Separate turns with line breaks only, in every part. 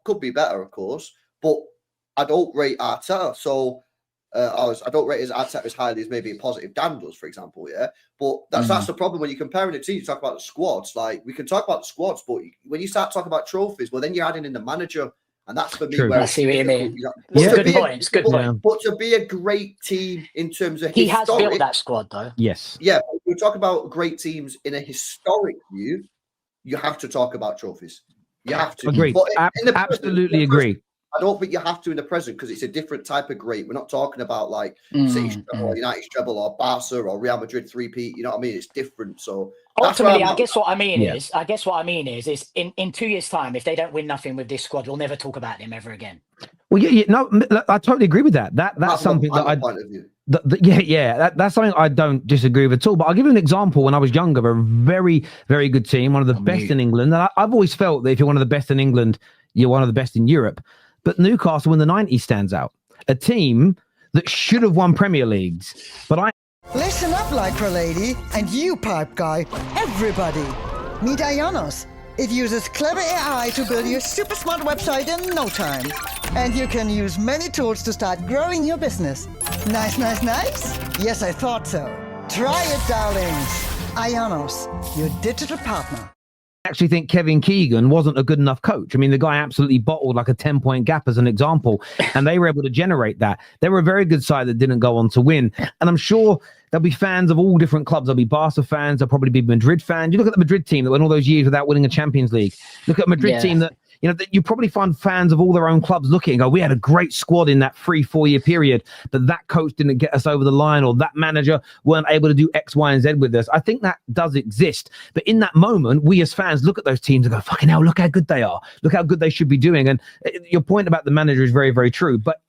could be better, of course, but I don't rate Arteta. So I don't rate Arteta as highly as maybe a positive Dan does, for example. Yeah, but that's the problem when you're comparing the teams. You talk about the squads. Like, we can talk about the squads, but when you start talking about trophies, well, then you're adding in the manager. And that's for me where
I see what you mean.
Good
points.
But to be a great team in terms of
he has built that squad, though.
Yes.
Yeah, we talk about great teams in a historic view. You have to talk about trophies. You have to.
Agree. Absolutely agree.
I don't think you have to in the present because it's a different type of great. We're not talking about like City's treble or United's treble or Barca or Real Madrid three-peat. You know what I mean? It's different. So
ultimately, I guess what I mean is in 2 years' time, if they don't win nothing with this squad, we'll never talk about them ever again.
Well, no, I totally agree with that. That's something that
point of view.
That's something I don't disagree with at all. But I'll give you an example. When I was younger, a very, very good team, one of the best in England. And I've always felt that if you're one of the best in England, you're one of the best in Europe. But Newcastle in the 90s stands out. A team that should have won Premier Leagues. But
Listen up, Lycra lady, and you, pipe guy, everybody. Meet Ionos. It uses clever AI to build you a super smart website in no time. And you can use many tools to start growing your business. Nice, nice, nice? Yes, I thought so. Try it, darlings. Ionos, your digital partner.
Actually think Kevin Keegan wasn't a good enough coach. I mean, the guy absolutely bottled like a 10-point gap as an example, and they were able to generate that. They were a very good side that didn't go on to win. And I'm sure there'll be fans of all different clubs. There'll be Barca fans. There'll probably be Madrid fans. You look at the Madrid team that went all those years without winning a Champions League. Look at a Madrid team that, that you probably find fans of all their own clubs looking and go, we had a great squad in that 3-4 year period, but that coach didn't get us over the line, or that manager weren't able to do X, Y, and Z with us. I think that does exist. But in that moment, we as fans look at those teams and go, fucking hell, look how good they are. Look how good they should be doing. And your point about the manager is very, very true. But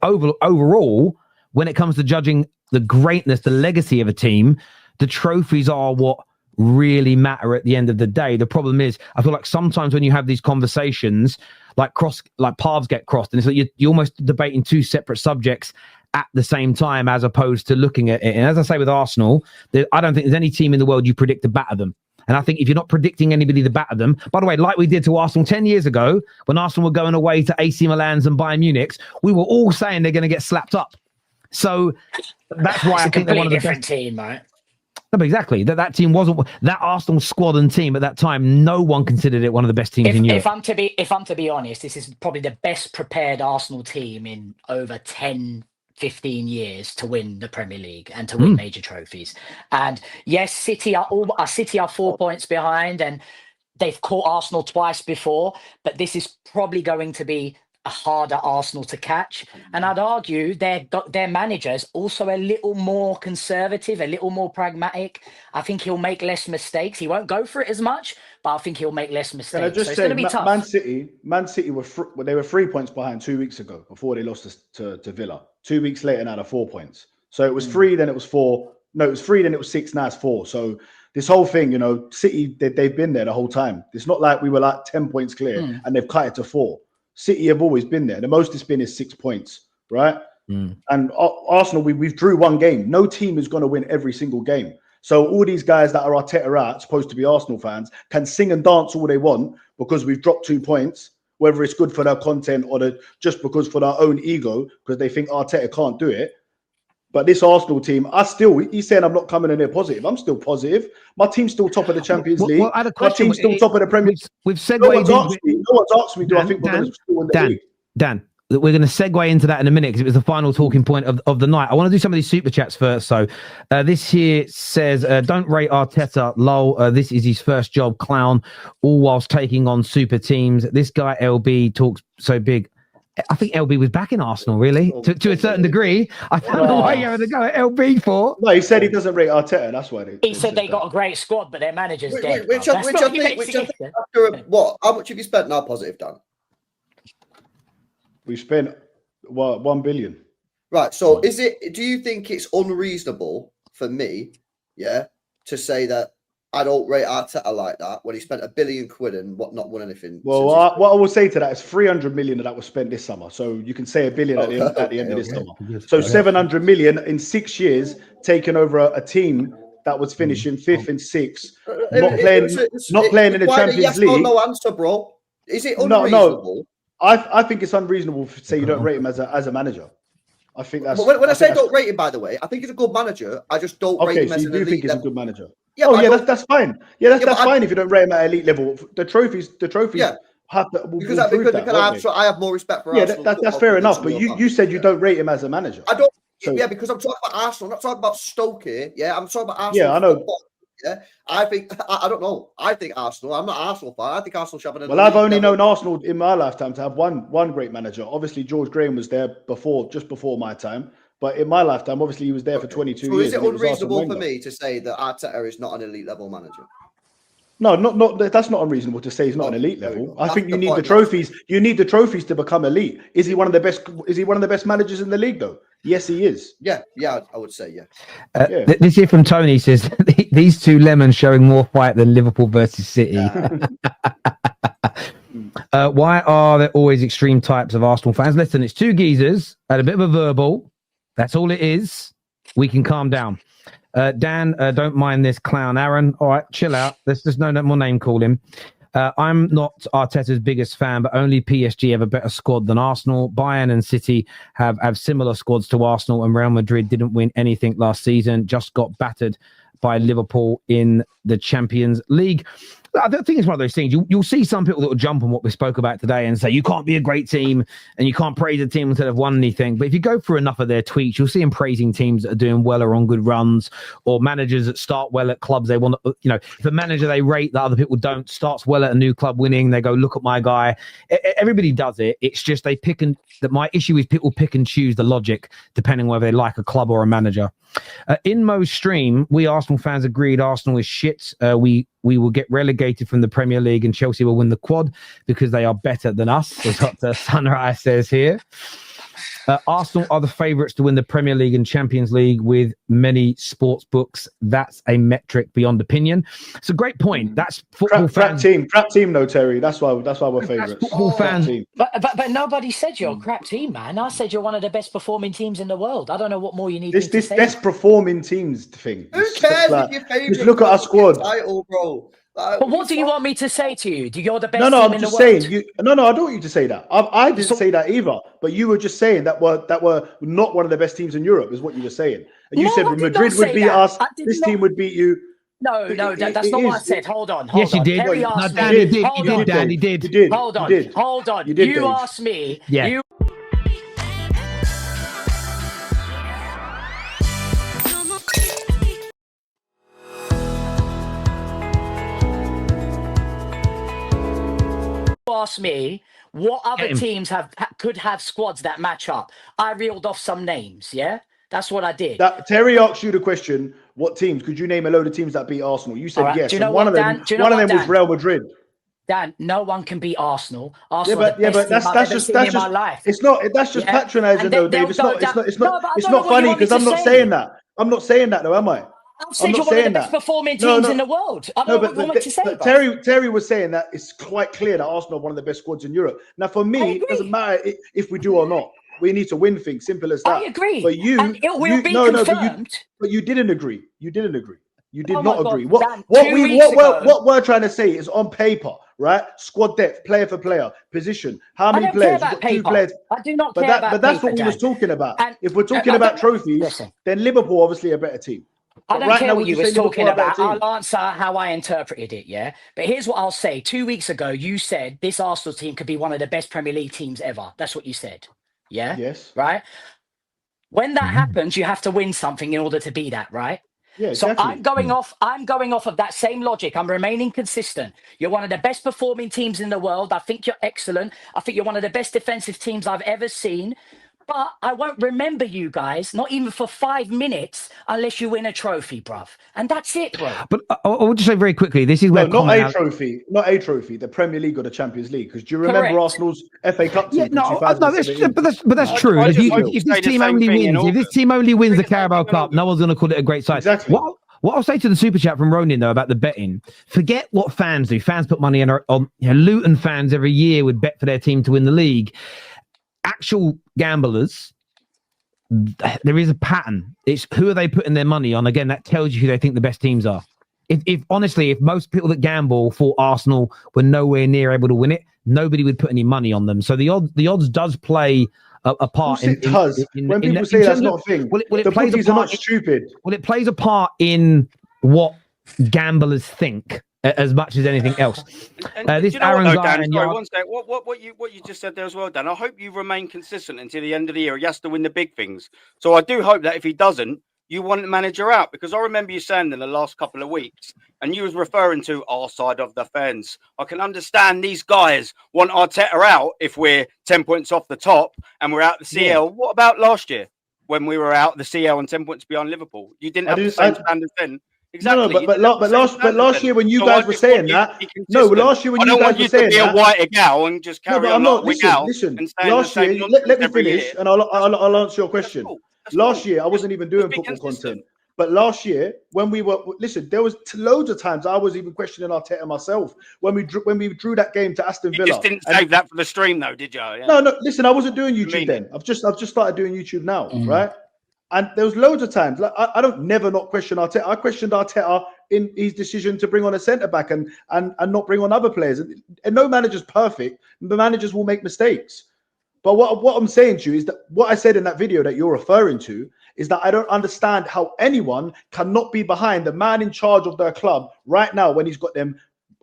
overall, when it comes to judging the greatness, the legacy of a team, the trophies are what really matter at the end of the day. The problem is, I feel like sometimes when you have these conversations, like paths get crossed, and it's like you're almost debating two separate subjects at the same time, as opposed to looking at it. And as I say with Arsenal, I don't think there's any team in the world you predict to batter them. And I think if you're not predicting anybody to batter them, by the way, like we did to Arsenal 10 years ago, when Arsenal were going away to AC Milan's and Bayern Munich's, we were all saying they're going to get slapped up. So that's why I think they're one of the
different
best
team, right?
No, but exactly. That team wasn't that Arsenal squad and team at that time. No one considered it one of the best teams in Europe.
If I'm to be honest, this is probably the best prepared Arsenal team in over 10, 15 years to win the Premier League and to win major trophies. And yes, City are 4 points behind, and they've caught Arsenal twice before. But this is probably going to be a harder Arsenal to catch, and I'd argue their manager's also a little more conservative, a little more pragmatic. I think he'll make less mistakes. He won't go for it as much, but I think he'll make less mistakes.
Can I just say, Man City were 3 points behind 2 weeks ago before they lost to Villa. 2 weeks later, now they're 4 points. So it was 3, then it was 4. No, it was 3, then it was 6. Now it's 4. So this whole thing, City, they've been there the whole time. It's not like we were like 10 points clear and they've cut it to 4. City have always been there. The most it's been is 6 points, right? And Arsenal, we've drew one game. No team is going to win every single game. So all these guys that are Arteta out, supposed to be Arsenal fans, can sing and dance all they want because we've dropped 2 points, whether it's good for their content or just because for their own ego, because they think Arteta can't do it. But this Arsenal team, he's saying I'm not coming in there positive. I'm still positive. My team's still top of the Champions League.
Well, I had a question.
My team's still top of the Premier League.
We've segued.
No one's asked me, do I think we're going to still win the league?
Dan, we're going to segue into that in a minute because it was the final talking point of the night. I want to do some of these super chats first. So this here says, don't rate Arteta, lol. This is his first job, clown, all whilst taking on super teams. This guy, LB, talks so big. I think LB was back in Arsenal, really, to a certain degree. I don't know why you're having to go at LB for.
No, he said he doesn't rate Arteta. That's why
he said they got a great squad, but their manager's dead.
Which I think after what? How much have you spent now, positive, Dan?
We spent 1 billion.
Right. So do you think it's unreasonable for me, to say that I don't rate Arteta like that when he spent £1 billion and not won anything?
Well, what I will say to that is 300 million that was spent this summer. So you can say $1 billion at the end of this summer. So 700 million in 6 years, taking over a team that was finishing 5th and 6th, not playing in the Champions League.
No answer, bro. Is it
No,
unreasonable?
I think it's unreasonable to say you don't rate him as a manager. I think that's.
When I say don't rate him, by the way, I think he's a good manager. I just don't rate him
So
as
you
an
do
elite
think he's a
level.
good manager?
Yeah,
Oh
but
yeah, that's fine. Yeah, that's fine if you don't rate him at elite level. The trophies
Yeah.
will
Because
prove that, won't they?
I have more respect for
Yeah,
Arsenal.
that's fair enough. But you said you don't rate him as a manager.
I don't.
So,
Yeah, because I'm talking about Arsenal. I'm not talking about Stoke here. Yeah, I'm talking about Arsenal.
Yeah, I know.
Football, yeah, I think I don't know. I think Arsenal. I'm not an Arsenal fan. I think Arsenal should have an.
Well, I've only known Arsenal in my lifetime to have one great manager. Obviously, George Graham was there just before my time. But in my lifetime, obviously, he was there for 22
so
years.
Is it unreasonable for me to say that Arteta is not an elite level manager?
No, not that's not unreasonable to say he's not an elite level. I think you need the trophies. You need the trophies to become elite. Is he one of the best? Is he one of the best managers in the league though? Yes, he is.
Yeah, I would say yeah.
This here from Tony says these two lemons showing more fight than Liverpool versus City. Why are there always extreme types of Arsenal fans? Listen, it's two geezers had a bit of a verbal. That's all it is. We can calm down. Dan, don't mind this clown. Aaron, all right, chill out. There's just no more name calling. I'm not Arteta's biggest fan, but only PSG have a better squad than Arsenal. Bayern and City have similar squads to Arsenal, and Real Madrid didn't win anything last season, just got battered by Liverpool in the Champions League. I don't think it's one of those things. You'll see some people that will jump on what we spoke about today and say you can't be a great team and you can't praise a team until they've won anything. But if you go through enough of their tweets, you'll see them praising teams that are doing well or on good runs, or managers that start well at clubs they want to, if a manager they rate that other people don't starts well at a new club winning, they go, look at my guy. Everybody does it. It's just that my issue is people pick and choose the logic depending whether they like a club or a manager. In Mo's stream, we Arsenal fans agreed Arsenal is shit. We will get relegated from the Premier League and Chelsea will win the quad because they are better than us, as Dr. Sunrise says here. Arsenal are the favourites to win the Premier League and Champions League with many sports books. That's a metric beyond opinion. It's a great point. That's football fans.
Crap team, though, Terry. That's why we're favourites.
Football fans.
But nobody said you're a crap team, man. I said you're one of the best performing teams in the world. I don't know what more you need to say.
This best performing teams thing.
Who cares if your favourite?
Just look at our squad.
Title, bro.
But what do you want me to say to you? You're the best
No,
team
I'm
in
just
the world.
saying. I don't want you to say that. I didn't say that either. But you were just saying that we're not one of the best teams in Europe, is what you were saying. And you said Madrid would beat us. This team would beat you.
No, that's not what I said. Hold on.
Yes, you did.
Terry
No,
asked
Dan,
me.
you did.
You did.
Hold on.
You did,
You
Dave.
asked me.
Yeah.
You asked me what other teams could have squads that match up. I reeled off some names. Yeah, that's what I did.
Terry asked you the question: what teams? Could you name a load of teams that beat Arsenal? You said yes.
Do you know
one
what,
of them
Dan?
was Real Madrid.
Dan, no one can beat Arsenal.
Yeah, but that's just
my life.
It's not. That's just patronising, though, Dave. It's not funny because I'm not saying that. I'm not saying that, though, am I?
I've said you're one of the best performing teams in the world. I don't know what you want me to say.
But Terry was saying that it's quite clear that Arsenal are one of the best squads in Europe. Now, for me, it doesn't matter if we do or not. We need to win things. Simple as that.
I agree.
For you,
and it will be confirmed.
But you didn't agree. You didn't agree. You did
Oh
not
my
agree.
God,
What we're trying to say is on paper, right? Squad depth, player for player, position. How many players?
You've got 2 players. I do not care about paper.
But that's what we was talking about.
And
if we're talking about trophies, then Liverpool obviously a better team.
I don't care what you was talking about. I'll answer how I interpreted it, yeah? But here's what I'll say. 2 weeks ago, you said this Arsenal team could be one of the best Premier League teams ever. That's what you said, yeah?
Yes.
Right? When that happens, you have to win something in order to be that, right?
Yeah, exactly.
So I'm going off of that same logic. I'm remaining consistent. You're one of the best performing teams in the world. I think you're excellent. I think you're one of the best defensive teams I've ever seen. But I won't remember you guys, not even for 5 minutes, unless you win a trophy, bruv. And that's it, bro.
But I will just say very quickly, this is where
not a trophy, the Premier League or the Champions League. Because do you remember Arsenal's FA Cup team?
But that's true. If this team only wins the Carabao Cup, no one's going to call it a great side.
Exactly.
What I'll say to the super chat from Ronin though about the betting, forget what fans do. Fans put money on Luton fans every year would bet for their team to win the league. Actual gamblers, there is a pattern. It's who are they putting their money on? Again, that tells you who they think the best teams are. if honestly, if most people that gamble thought Arsenal were nowhere near able to win it, nobody would put any money on them. So the odds does play a part.
Of course it does. When people say that's not a thing, the bookies are not stupid.
Well, it plays a part in what gamblers think as much as anything else.
This Aaron guy. Sorry, one sec. What you just said there as well, Dan. I hope you remain consistent until the end of the year. He has to win the big things. So I do hope that if he doesn't, you want the manager out, because I remember you saying in the last couple of weeks, and you was referring to our side of the fence. I can understand these guys want Arteta out if we're 10 points off the top and we're out the CL. Yeah. What about last year when we were out the CL and 10 points beyond Liverpool? You didn't have the same standards then. Exactly.
No, but last year when you guys were saying that, last year when you guys were saying that,
I don't want you to be a white gal and just carry on.
Listen. Last year, let me finish, and I'll answer your question. Last year, I wasn't even doing football content. But last year, when we were there was loads of times I was even questioning Arteta myself when we drew that game to Aston Villa.
You just didn't save that for the stream, though, did you? Yeah.
No. Listen, I wasn't doing YouTube then. I've just started doing YouTube now, right? And there was loads of times. Like I don't never not question Arteta. I questioned Arteta in his decision to bring on a centre back and not bring on other players. And no manager's perfect. The managers will make mistakes. But what I'm saying to you is that what I said in that video that you're referring to is that I don't understand how anyone cannot be behind the man in charge of their club right now when he's got them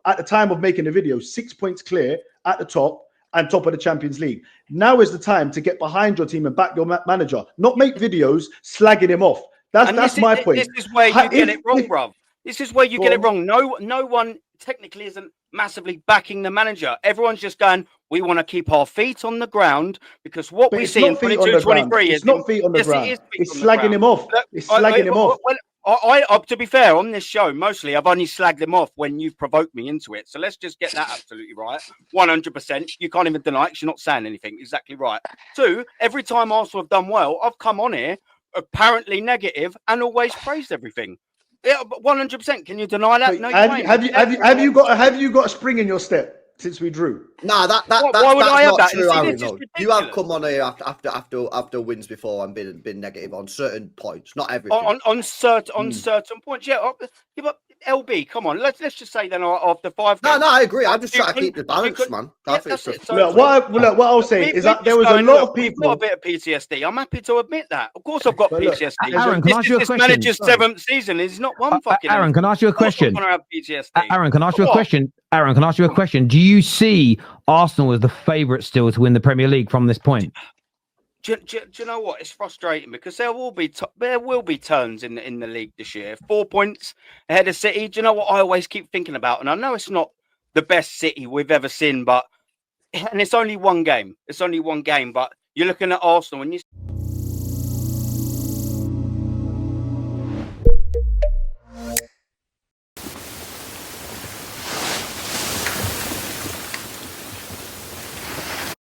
at the time of making the video 6 points clear at the top and top of the Champions League. Now is the time to get behind your team and back your manager, not make videos slagging him off. That's my point.
This is where you get it wrong, bruv. This is where you get it wrong. No one technically isn't massively backing the manager. Everyone's just going, we want to keep our feet on the ground because what we see in 22-23 is
not feet on the ground. It's slagging him off. It's slagging him off.
I to be fair, on this show, mostly I've only slagged them off when you've provoked me into it. So let's just get that absolutely right. 100%. You can't even deny it. You're not saying anything. Exactly right. 2, every time Arsenal have done well, I've come on here apparently negative and always praised everything. Yeah, but 100%. Can you deny that? No,
have you got a spring in your step since we drew?
Nah, that's not true, Aaron. No. You have come on here after wins before and been negative on certain points, not everything.
On certain points, yeah. But LB, come on, let's just say then after 5 games.
No, I agree. I'm just trying to keep the balance, man.
That's it. Look, what I'll say is that there was a lot of people.
Got a bit of PTSD. I'm happy to admit that. Of course, I've got PTSD.
Aaron, can I ask you a question?
This manager's 7th season is not one fucking.
Aaron, can I ask you a question? Aaron, can I ask you a question? Aaron, can I ask you a question? Do you see Arsenal as the favourite still to win the Premier League from this point?
Do you know what? It's frustrating because there will be turns in the league this year. 4 points ahead of City. Do you know what I always keep thinking about? And I know it's not the best City we've ever seen, and it's only one game. It's only one game, but you're looking at Arsenal and you.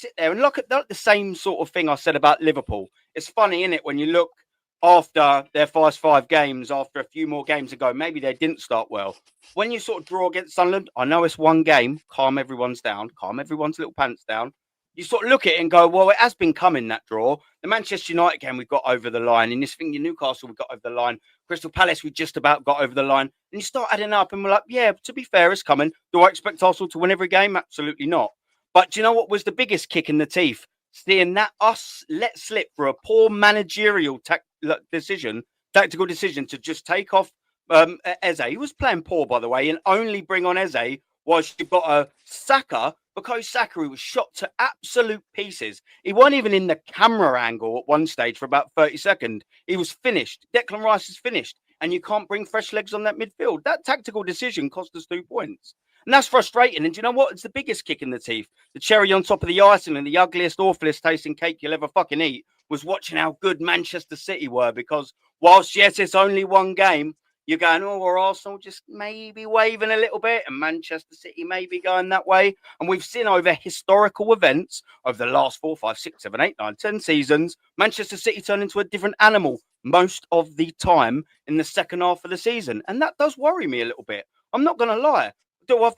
Sit there and look at the same sort of thing I said about Liverpool. It's funny, isn't it, when you look after their first 5 games, after a few more games ago, maybe they didn't start well. When you sort of draw against Sunderland, I know it's one game, calm everyone's little pants down. You sort of look at it and go, well, it has been coming, that draw. The Manchester United game, we got over the line. In this thing, Newcastle, we got over the line. Crystal Palace, we just about got over the line. And you start adding up and we're like, yeah, to be fair, it's coming. Do I expect Arsenal to win every game? Absolutely not. But do you know what was the biggest kick in the teeth? Seeing that us let slip for a poor managerial tactical decision to just take off Eze. He was playing poor, by the way, and only bring on Eze whilst you've got a Saka, because Saka was shot to absolute pieces. He wasn't even in the camera angle at one stage for about 30 seconds. He was finished. Declan Rice is finished, and you can't bring fresh legs on that midfield. That tactical decision cost us 2 points. And that's frustrating. And do you know what? It's the biggest kick in the teeth. The cherry on top of the icing and the ugliest, awfulest tasting cake you'll ever fucking eat was watching how good Manchester City were. Because whilst, yes, it's only one game, you're going, oh, we're Arsenal just maybe waving a little bit and Manchester City maybe going that way. And we've seen over historical events over the last 4, 5, 6, 7, 8, 9, 10 seasons, Manchester City turn into a different animal most of the time in the second half of the season. And that does worry me a little bit. I'm not going to lie.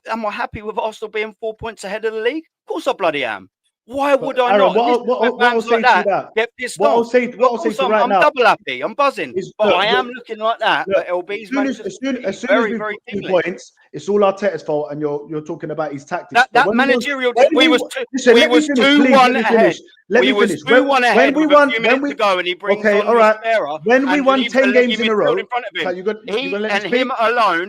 Am I happy with Arsenal being 4 points ahead of the league? Of course I bloody am. Why would I
Aaron,
not?
what I'll say
like
to that,
get pissed
what I'll
off.
say, what I'll say to right
I'm
now,
double happy. I'm buzzing.
is
But
look,
I am
look,
looking like that.
look,
But LB's
as soon as
very,
we've
very
got 2
keenly.
points, it's all Arteta's fault, and you're talking about his tactics.
That managerial. We was 2-1 ahead.
Let me
was
finish.
2-1 ahead with a few minutes
we
to go, and he brings
okay,
on
all right.
Mosquera
When we
and
won
leaves
10
a
games
leggy
in a row,
midfield in front of him.
you got
He
let me
and
speak?
him alone